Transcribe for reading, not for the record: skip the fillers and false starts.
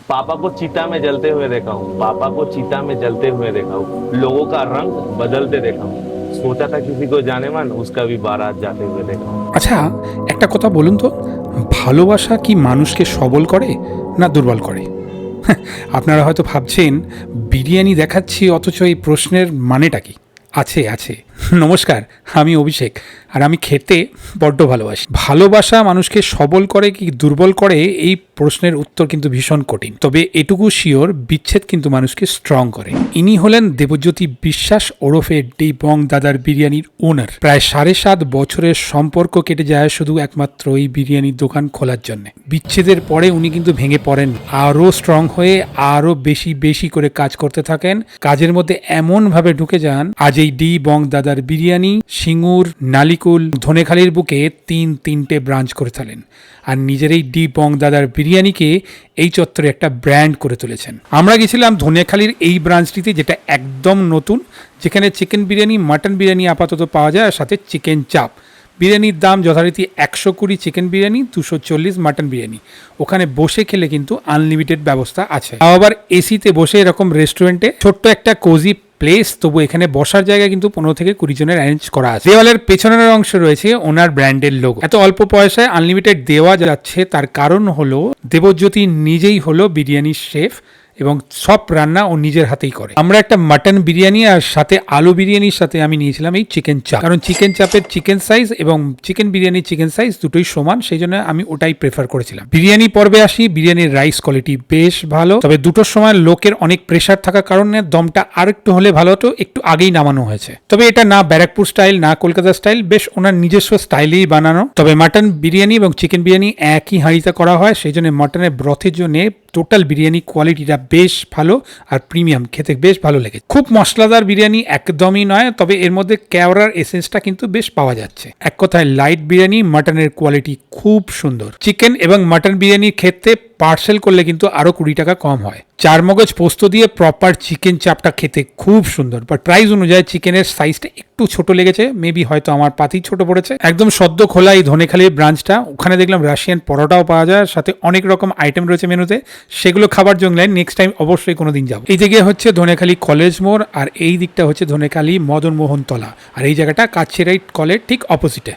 पापा को चिता में जलते हुए देखा हूँ, पापा को चिता में जलते हुए देखा हूँ, लोगों का रंग बदलते देखा हूँ, सोचा था किसी को जाने मन, उसका भी बारात जाते हुए देखा हूँ। আচ্ছা, একটা কথা বলুন তো, ভালোবাসা কি মানুষকে সবল করে না দুর্বল করে? আপনারা হয়তো ভাবছেন বিরিয়ানি দেখাচ্ছি, অথচ এই প্রশ্নের মানেটা কি? আছে আছে। নমস্কার, আমি অভিষেক, আর আমি খেতে বড্ড ভালোবাসি। ভালোবাসা মানুষকে সবল করে কি দুর্বল করে, এই প্রশ্নের উত্তর কিন্তু ভীষণ কঠিন। তবে এটুকু শিওর, বিচ্ছেদ কিন্তু মানুষকে স্ট্রং করে। ইনি হলেন দেবজ্যোতি বিশ্বাস ওরফে ডি বং দাদার বিরিয়ানির ওনার। প্রায় 7.5 বছরের সম্পর্ক কেটে যায় শুধু একমাত্র এই বিরিয়ানির দোকান খোলার জন্য। বিচ্ছেদের পরে উনি কিন্তু ভেঙে পড়েন, আরও স্ট্রং হয়ে আরও বেশি বেশি করে কাজ করতে থাকেন। কাজের মধ্যে এমনভাবে ঢুকে যান, আজ এই ডি বং দাদার বিরিয়ানি সিঙ্গুর, নালিকুল, ধনেখালির বুকে তিনটে ব্রাঞ্চ করে ফেলেন। আর নিজের এই ডি বং দাদার বিরিয়ানিকে এই চত্বরে একটা ব্র্যান্ড করে তুলেছেন। আমরা গেছিলাম ধনেখালির এই ব্রাঞ্চটিতে, যেটা একদম নতুন, যেখানে চিকেন বিরিয়ানি, মাটন বিরিয়ানি আপাতত পাওয়া যায়, আর সাথে চিকেন চাপ। বিরিয়ানির দাম যথারীতি 120 চিকেন বিরিয়ানি, 240 মাটন বিরিয়ানি। ওখানে বসে খেলে কিন্তু আনলিমিটেড ব্যবস্থা আছে। আবার এসিতে বসে এরকম রেস্টুরেন্টে ছোট্ট একটা কোজি প্লেস, তবু এখানে বসার জায়গা কিন্তু 15 থেকে 20 জনের অ্যারেঞ্জ করা আছে। দেওয়ালের পেছনের অংশে রয়েছে ওনার ব্র্যান্ডের লোগো। এত অল্প পয়সায় আনলিমিটেড দেওয়া যাচ্ছে, তার কারণ হলো দেবজ্যোতি নিজেই হলো বিরিয়ানির শেফ এবং সব রান্না ও নিজের হাতেই করে। আমরা একটা মাটন বিরিয়ানি আর সাথে আলু বিরিয়ানির সাথে আমি নিয়েছিলাম এই চিকেন চাপ, কারণ চিকেন চাপের চিকেন সাইজ এবং চিকেন বিরিয়ানির চিকেন সাইজ দুটোই সমান, সেই জন্য আমি ওটাই প্রেফার করেছিলাম। বিরিয়ানি পর্বে আসি। বিরিয়ানির রাইস কোয়ালিটি বেশ ভালো, তবে দুটোর সময় লোকের অনেক প্রেশার থাকার কারণে দমটা আর একটু হলে ভালো হতো, একটু আগেই নামানো হয়েছে। তবে এটা না ব্যারাকপুর স্টাইল না কলকাতা স্টাইল, বেশ ওনার নিজস্ব স্টাইলেই বানানো। তবে মাটন বিরিয়ানি এবং চিকেন বিরিয়ানি একই হাঁড়িতে করা হয়, সেই জন্য মাটনের ব্রথের জন্য টোটাল বিরিয়ানি কোয়ালিটিটা বেশ ভালো আর প্রিমিয়াম, খেতে বেশ ভালো লেগেছে। খুব মশলাদার বিরিয়ানি একদমই নয়, তবে এর মধ্যে কেওড়ার এসেন্সটা কিন্তু বেশ পাওয়া যাচ্ছে। এক কথায় লাইট বিরিয়ানি। মাটনের কোয়ালিটি খুব সুন্দর। চিকেন এবং মাটন বিরিয়ানির ক্ষেত্রে পার্সেল করলে কিন্তু আরো 20 টাকা কম হয়। 4 মগজ পোস্ত দিয়ে প্রপার চিকেন চাপটা খেতে খুব সুন্দর, বাট প্রাইস অনুযায়ী চিকেনের সাইজটা একটু ছোট লেগেছে, মেবি হয়তো আমার পাতি ছোট পড়েছে। একদম সদ্য খোলা এই ধনেখালির ব্রাঞ্চটা, ওখানে দেখলাম রাশিয়ান পরোটাও পাওয়া যায়, সাথে অনেক রকম আইটেম রয়েছে মেনুতে। সেগুলো খাবার জন্য নেক্সট টাইম অবশ্যই কোনোদিন যাবো। এই দিকে হচ্ছে ধনেখালি কলেজ মোড়, আর এই দিকটা হচ্ছে ধনেখালি মদন মোহন তলা, আর এই জায়গাটা কাছেরাইট কলের ঠিক অপোজিটে।